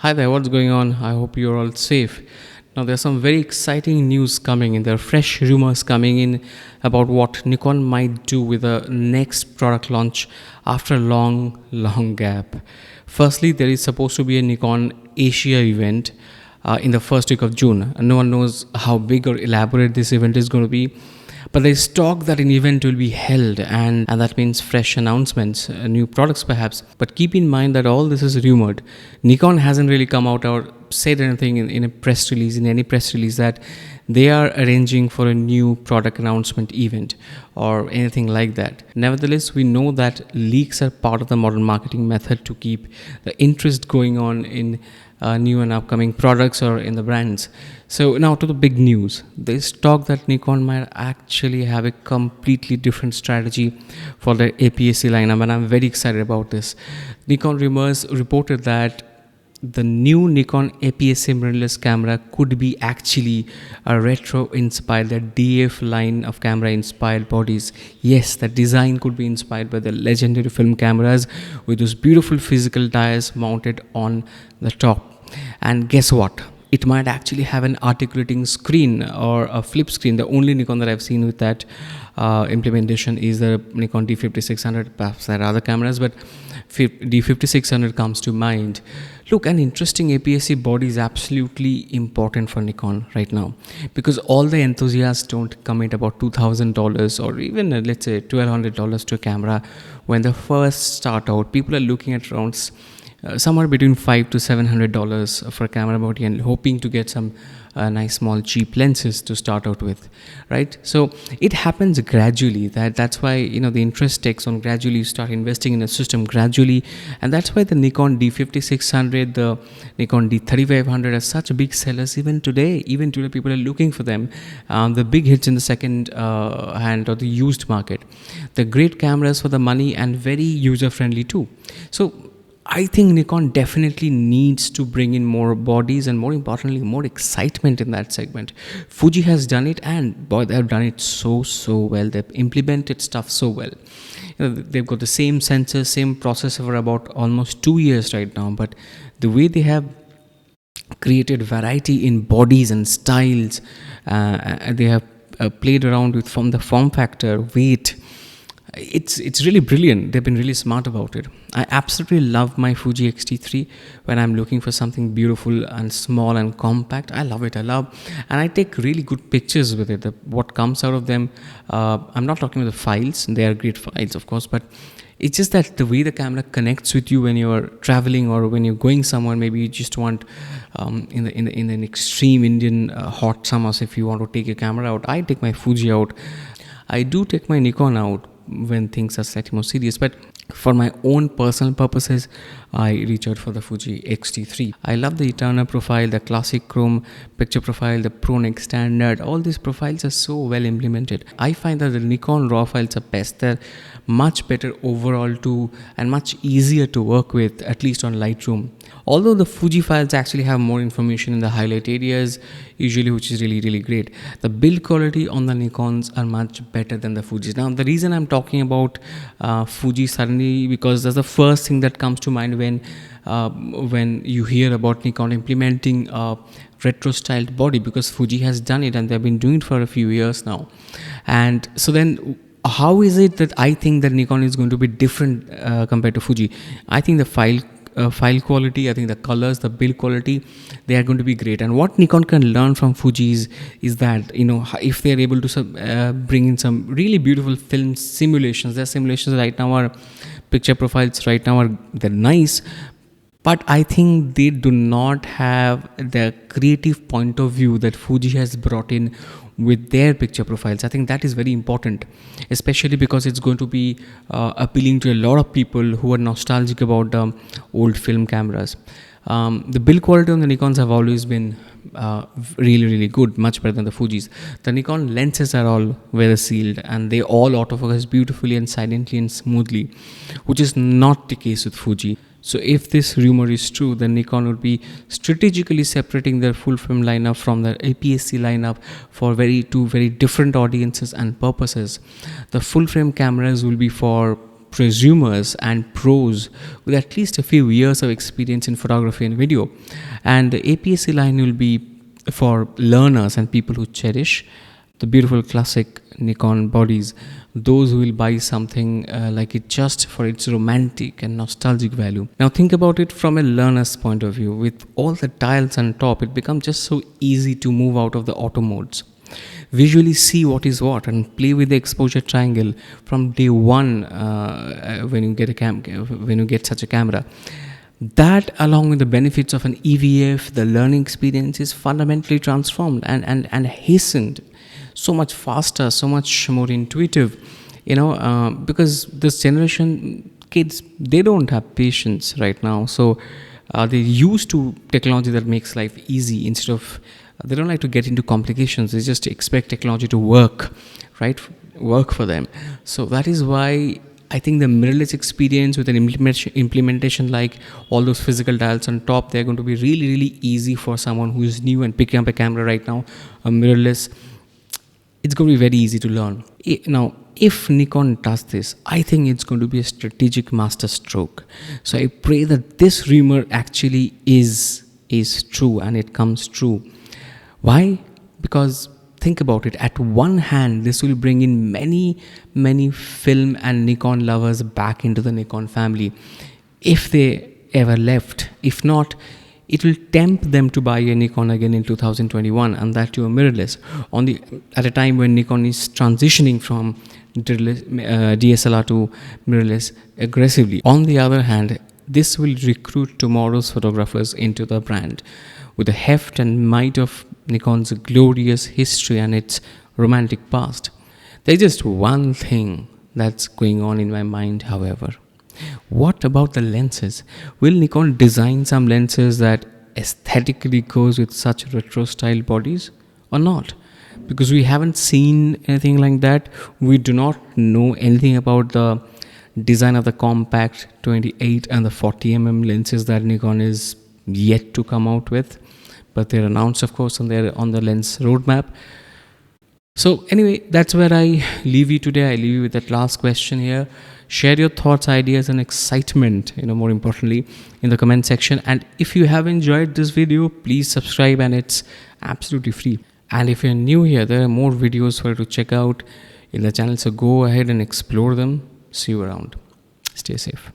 Hi there, what's going on? I hope you're all safe. Now, there's some very exciting news coming in. There are fresh rumors coming in about what Nikon might do with the next product launch after a long gap. Firstly, there is supposed to be a Nikon Asia event in the first week of June. And no one knows how big or elaborate this event is going to be. But there's talk that an event will be held, and that means fresh announcements, new products perhaps. But keep in mind that all this is rumored. Nikon hasn't really come out or said anything in a press release, in any press release, that they are arranging for a new product announcement event or anything like that. Nevertheless, we know that leaks are part of the modern marketing method to keep the interest going on in new and upcoming products or in the brands. So now to the big news. There's talk that Nikon might actually have a completely different strategy for the APSC lineup, and I'm very excited about this. Nikon rumors reported that the new Nikon APS-C mirrorless camera could be actually a retro-inspired, the DF line of camera-inspired bodies. Yes, the design could be inspired by the legendary film cameras with those beautiful physical dials mounted on the top. And guess what? It might actually have an articulating screen or a flip screen. The only Nikon that I've seen with that implementation is the Nikon D5600. Perhaps there are other cameras, but D5600 comes to mind. Look, an interesting APS-C body is absolutely important for Nikon right now, because all the enthusiasts don't commit about $2,000 or even let's say $1,200 to a camera when they first start out. People are looking at around somewhere between $500 to $700 for a camera body and hoping to get some nice small cheap lenses to start out with, right? So it happens gradually. That's why the interest takes on. Gradually you start investing in a system gradually, and that's why the Nikon D5600, the Nikon D3500 are such big sellers even today. Even today people are looking for them. The big hits in the second hand or the used market. They're great cameras for the money and very user friendly too. So I think Nikon definitely needs to bring in more bodies and, more importantly, more excitement in that segment. Fuji has done it, and boy, they've done it so well. They've implemented stuff so well. They've got the same sensor, same processor for about almost 2 years right now, but the way they have created variety in bodies and styles, they have played around with from the form factor, weight. It's really brilliant. They've been really smart about it. I absolutely love my Fuji X-T3 when I'm looking for something beautiful and small and compact. I love it. And I take really good pictures with it. What comes out of them, I'm not talking about the files. They are great files, of course, but it's just that the way the camera connects with you when you're traveling or when you're going somewhere. Maybe you just want in an extreme Indian hot summers, if you want to take your camera out. I take my Fuji out. I do take my Nikon out when things are slightly more serious, but for my own personal purposes, I reach out for the Fuji X-T3. I love the Eterna profile, the classic chrome picture profile, the Pro Next Standard. All these profiles are so well implemented. I find that the Nikon RAW files are best. They're much better overall too, and much easier to work with, at least on Lightroom. Although the Fuji files actually have more information in the highlight areas, usually, which is really great. The build quality on the Nikons are much better than the Fujis. Now, the reason I'm talking about Fuji suddenly, because that's the first thing that comes to mind when you hear about Nikon implementing a retro styled body, because Fuji has done it and they've been doing it for a few years now. And so then how is it that I think that Nikon is going to be different compared to Fuji? I think the file quality, I think the colors, the build quality, they are going to be great. And what Nikon can learn from Fuji is that if they are able to bring in some really beautiful film simulations. Their simulations right now are picture profiles right now they're nice, but I think they do not have the creative point of view that Fuji has brought in with their picture profiles. I think that is very important, especially because it's going to be appealing to a lot of people who are nostalgic about old film cameras. The build quality on the Nikons have always been really good, much better than the Fujis. The Nikon lenses are all weather sealed and they all autofocus beautifully and silently and smoothly, which is not the case with Fuji. So if this rumor is true, then Nikon would be strategically separating their full frame lineup from their APS-C lineup for two very different audiences and purposes. The full frame cameras will be for prosumers and pros with at least a few years of experience in photography and video. And the APSC line will be for learners and people who cherish the beautiful classic Nikon bodies, those who will buy something like it just for its romantic and nostalgic value. Now think about it from a learner's point of view. With all the dials on top, it becomes just so easy to move out of the auto modes, visually see what is what, and play with the exposure triangle from day one when you get such a camera. That, along with the benefits of an EVF, the learning experience is fundamentally transformed and hastened, so much faster, so much more intuitive, because this generation kids, they don't have patience right now. So they're used to technology that makes life easy. Instead of, they don't like to get into complications. They just expect technology to work for them. So that is why I think the mirrorless experience with an implementation like all those physical dials on top, they're going to be really, really easy for someone who is new and picking up a camera right now, a mirrorless. It's going to be very easy to learn. Now, if Nikon does this, I think it's going to be a strategic master stroke. So I pray that this rumor actually is true and it comes true. Why? Because think about it. At one hand, this will bring in many, many film and Nikon lovers back into the Nikon family, if they ever left. If not, it will tempt them to buy a Nikon again in 2021, and that too a mirrorless, at a time when Nikon is transitioning from DSLR to mirrorless aggressively. On the other hand, this will recruit tomorrow's photographers into the brand with the heft and might of Nikon's glorious history and its romantic past. There's just one thing that's going on in my mind, however. What about the lenses? Will Nikon design some lenses that aesthetically goes with such retro style bodies or not? Because we haven't seen anything like that. We do not know anything about the design of the compact 28 and the 40mm lenses that Nikon is yet to come out with, but they're announced, of course, on the lens roadmap. So anyway, that's where I leave you today. I leave you with that last question here. Share your thoughts, ideas, and excitement, more importantly, in the comment section. And if you have enjoyed this video, please subscribe, and it's absolutely free. And if you're new here, there are more videos for you to check out in the channel. So go ahead and explore them. See you around. Stay safe.